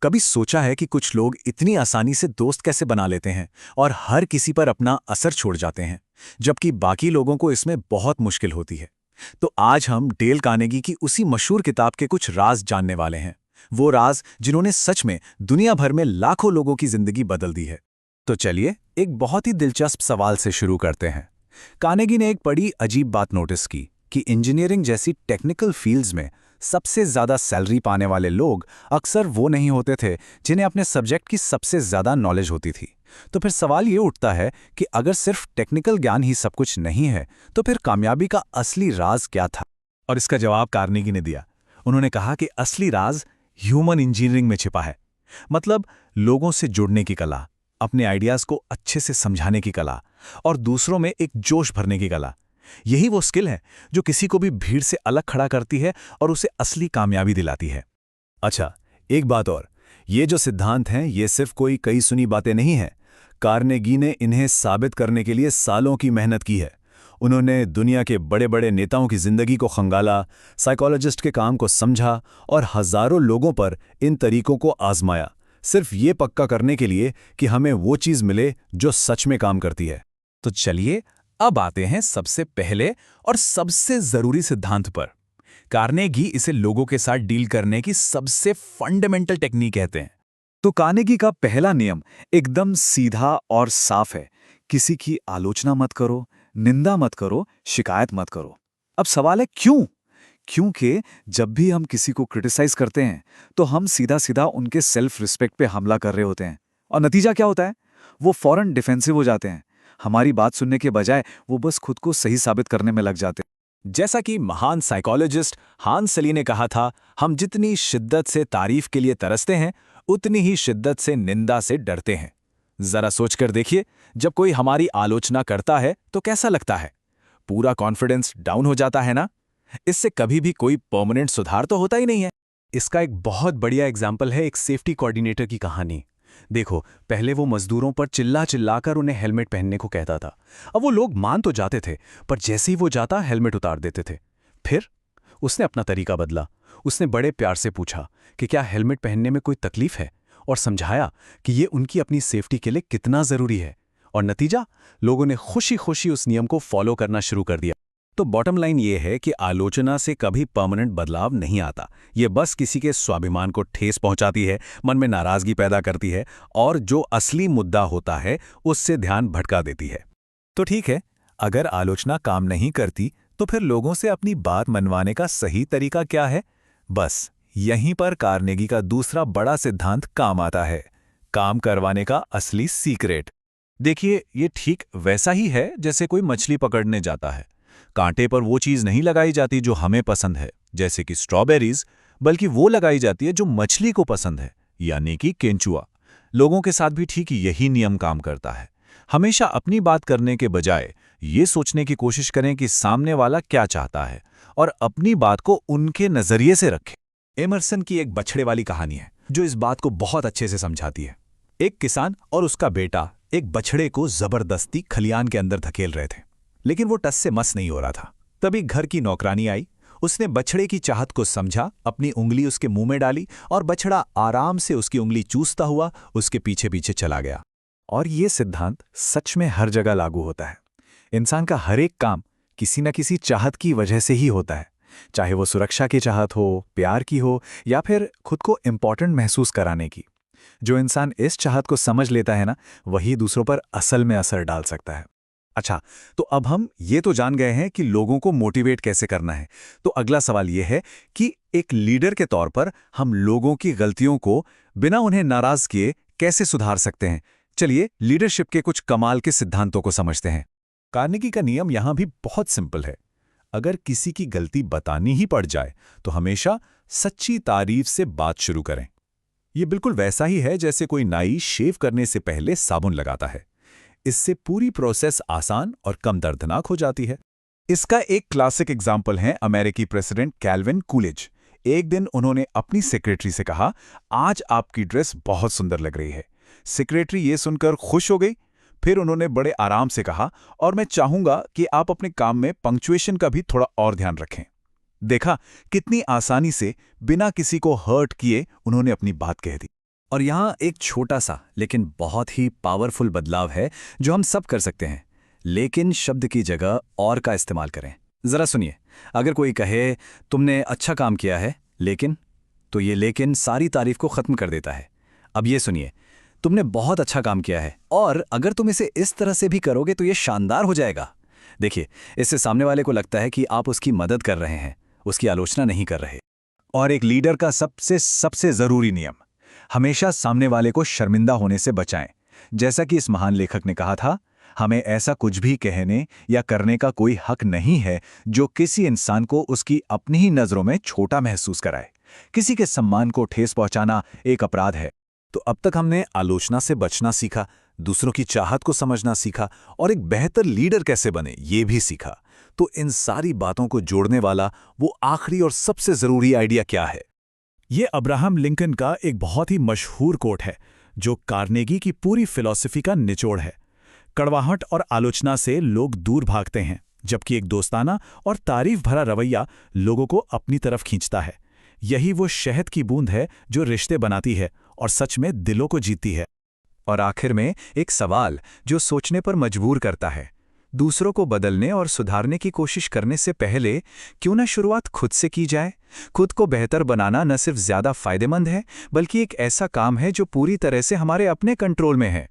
कभी सोचा है कि कुछ लोग इतनी आसानी से दोस्त कैसे बना लेते हैं और हर किसी पर अपना असर छोड़ जाते हैं, जबकि बाकी लोगों को इसमें बहुत मुश्किल होती है। तो आज हम डेल कार्नेगी की उसी मशहूर किताब के कुछ राज जानने वाले हैं। वो राज जिन्होंने सच में दुनिया भर में लाखों लोगों की जिंदगी बदल दी है। तो चलिए एक बहुत ही दिलचस्प सवाल से शुरू करते हैं। कार्नेगी ने एक बड़ी अजीब बात नोटिस की कि इंजीनियरिंग जैसी टेक्निकल फील्ड्स में सबसे ज्यादा सैलरी पाने वाले लोग अक्सर वो नहीं होते थे जिन्हें अपने सब्जेक्ट की सबसे ज्यादा नॉलेज होती थी। तो फिर सवाल ये उठता है कि अगर सिर्फ टेक्निकल ज्ञान ही सब कुछ नहीं है, तो फिर कामयाबी का असली राज क्या था? और इसका जवाब कार्नेगी ने दिया। उन्होंने कहा कि असली राज ह्यूमन इंजीनियरिंग में छिपा है। मतलब लोगों से जुड़ने की कला, अपने आइडियाज को अच्छे से समझाने की कला और दूसरों में एक जोश भरने की कला। यही वो स्किल है जो किसी को भी भीड़ से अलग खड़ा करती है और उसे असली कामयाबी दिलाती है। अच्छा, एक बात और, ये जो सिद्धांत हैं ये सिर्फ कोई कई सुनी बातें नहीं हैं। कार्नेगी ने इन्हें साबित करने के लिए सालों की मेहनत की है। उन्होंने दुनिया के बड़े बड़े नेताओं की जिंदगी को खंगाला, साइकोलॉजिस्ट के काम को समझा और हजारों लोगों पर इन तरीकों को आजमाया, सिर्फ ये पक्का करने के लिए कि हमें वो चीज मिले जो सच में काम करती है। तो चलिए अब आते हैं सबसे पहले और सबसे जरूरी सिद्धांत पर। कार्नेगी इसे लोगों के साथ डील करने की सबसे फंडामेंटल टेक्निक कहते हैं। तो कार्नेगी का पहला नियम एकदम सीधा और साफ है। किसी की आलोचना मत करो, निंदा मत करो, शिकायत मत करो। अब सवाल है क्यों? क्योंकि जब भी हम किसी को क्रिटिसाइज करते हैं तो हम सीधा सीधा उनके सेल्फ रिस्पेक्ट पे हमला कर रहे होते हैं। और नतीजा क्या होता है? वो फौरन डिफेंसिव हो जाते हैं। हमारी बात सुनने के बजाय वो बस खुद को सही साबित करने में लग जाते हैं। जैसा कि महान साइकोलॉजिस्ट हांस सेली ने कहा था, हम जितनी शिद्दत से तारीफ के लिए तरसते हैं, उतनी ही शिद्दत से निंदा से डरते हैं। जरा सोचकर देखिए, जब कोई हमारी आलोचना करता है तो कैसा लगता है? पूरा कॉन्फिडेंस डाउन हो जाता है ना? इससे कभी भी कोई परमानेंट सुधार तो होता ही नहीं है। इसका एक बहुत बढ़िया एग्जाम्पल है एक सेफ्टी कोऑर्डिनेटर की कहानी। देखो, पहले वो मजदूरों पर चिल्ला चिल्लाकर उन्हें हेलमेट पहनने को कहता था। अब वो लोग मान तो जाते थे, पर जैसे ही वो जाता हेलमेट उतार देते थे। फिर उसने अपना तरीका बदला। उसने बड़े प्यार से पूछा कि क्या हेलमेट पहनने में कोई तकलीफ है, और समझाया कि ये उनकी अपनी सेफ्टी के लिए कितना जरूरी है। और नतीजा, लोगों ने खुशी खुशी उस नियम को फॉलो करना शुरू कर दिया। तो बॉटम लाइन ये है कि आलोचना से कभी परमानेंट बदलाव नहीं आता। ये बस किसी के स्वाभिमान को ठेस पहुंचाती है, मन में नाराजगी पैदा करती है और जो असली मुद्दा होता है उससे ध्यान भटका देती है। तो ठीक है, अगर आलोचना काम नहीं करती तो फिर लोगों से अपनी बात मनवाने का सही तरीका क्या है? बस यहीं पर कार्नेगी का दूसरा बड़ा सिद्धांत काम आता है, काम करवाने का असली सीक्रेट। देखिए, ये ठीक वैसा ही है जैसे कोई मछली पकड़ने जाता है। कांटे पर वो चीज नहीं लगाई जाती जो हमें पसंद है, जैसे कि स्ट्रॉबेरीज, बल्कि वो लगाई जाती है जो मछली को पसंद है, यानी कि केंचुआ। लोगों के साथ भी ठीक यही नियम काम करता है। हमेशा अपनी बात करने के बजाय ये सोचने की कोशिश करें कि सामने वाला क्या चाहता है और अपनी बात को उनके नजरिए से रखें। एमर्सन की एक बछड़े वाली कहानी है जो इस बात को बहुत अच्छे से समझाती है। एक किसान और उसका बेटा एक बछड़े को जबरदस्ती खलियान के अंदर धकेल रहे थे, लेकिन वो टस से मस नहीं हो रहा था। तभी घर की नौकरानी आई। उसने बछड़े की चाहत को समझा, अपनी उंगली उसके मुंह में डाली और बछड़ा आराम से उसकी उंगली चूसता हुआ उसके पीछे पीछे चला गया। और ये सिद्धांत सच में हर जगह लागू होता है। इंसान का हर एक काम किसी न किसी चाहत की वजह से ही होता है, चाहे वो सुरक्षा की चाहत हो, प्यार की हो या फिर खुद को इम्पोर्टेंट महसूस कराने की। जो इंसान इस चाहत को समझ लेता है ना, वही दूसरों पर असल में असर डाल सकता है। अच्छा, तो अब हम ये तो जान गए हैं कि लोगों को मोटिवेट कैसे करना है। तो अगला सवाल ये है कि एक लीडर के तौर पर हम लोगों की गलतियों को बिना उन्हें नाराज किए कैसे सुधार सकते हैं। चलिए लीडरशिप के कुछ कमाल के सिद्धांतों को समझते हैं। कार्नेगी का नियम यहां भी बहुत सिंपल है। अगर किसी की गलती बतानी ही पड़ जाए तो हमेशा सच्ची तारीफ से बात शुरू करें। यह बिल्कुल वैसा ही है जैसे कोई नाई शेव करने से पहले साबुन लगाता है। इससे पूरी प्रोसेस आसान और कम दर्दनाक हो जाती है। इसका एक क्लासिक एग्जाम्पल है अमेरिकी प्रेसिडेंट कैल्विन कूलिज। एक दिन उन्होंने अपनी सेक्रेटरी से कहा, आज आपकी ड्रेस बहुत सुंदर लग रही है। सेक्रेटरी ये सुनकर खुश हो गई। फिर उन्होंने बड़े आराम से कहा, और मैं चाहूंगा कि आप अपने काम में पंक्चुएशन का भी थोड़ा और ध्यान रखें। देखा कितनी आसानी से बिना किसी को हर्ट किए उन्होंने अपनी बात कह दी। और यहाँ एक छोटा सा लेकिन बहुत ही पावरफुल बदलाव है जो हम सब कर सकते हैं। लेकिन शब्द की जगह और का इस्तेमाल करें। जरा सुनिए, अगर कोई कहे तुमने अच्छा काम किया है लेकिन, तो ये लेकिन सारी तारीफ को खत्म कर देता है। अब ये सुनिए, तुमने बहुत अच्छा काम किया है और अगर तुम इसे इस तरह से भी करोगे तो ये शानदार हो जाएगा। देखिए, इससे सामने वाले को लगता है कि आप उसकी मदद कर रहे हैं, उसकी आलोचना नहीं कर रहे। और एक लीडर का सबसे सबसे जरूरी नियम, हमेशा सामने वाले को शर्मिंदा होने से बचाएं। जैसा कि इस महान लेखक ने कहा था, हमें ऐसा कुछ भी कहने या करने का कोई हक नहीं है जो किसी इंसान को उसकी अपनी ही नजरों में छोटा महसूस कराए। किसी के सम्मान को ठेस पहुंचाना एक अपराध है। तो अब तक हमने आलोचना से बचना सीखा, दूसरों की चाहत को समझना सीखा और एक बेहतर लीडर कैसे बने ये भी सीखा। तो इन सारी बातों को जोड़ने वाला वो आखिरी और सबसे जरूरी आइडिया क्या है? ये अब्राहम लिंकन का एक बहुत ही मशहूर कोट है जो कार्नेगी की पूरी फिलॉसफी का निचोड़ है। कड़वाहट और आलोचना से लोग दूर भागते हैं, जबकि एक दोस्ताना और तारीफ भरा रवैया लोगों को अपनी तरफ खींचता है। यही वो शहद की बूंद है जो रिश्ते बनाती है और सच में दिलों को जीतती है। और आखिर में एक सवाल जो सोचने पर मजबूर करता है, दूसरों को बदलने और सुधारने की कोशिश करने से पहले क्यों ना शुरुआत खुद से की जाए? खुद को बेहतर बनाना न सिर्फ ज्यादा फायदेमंद है, बल्कि एक ऐसा काम है जो पूरी तरह से हमारे अपने कंट्रोल में है।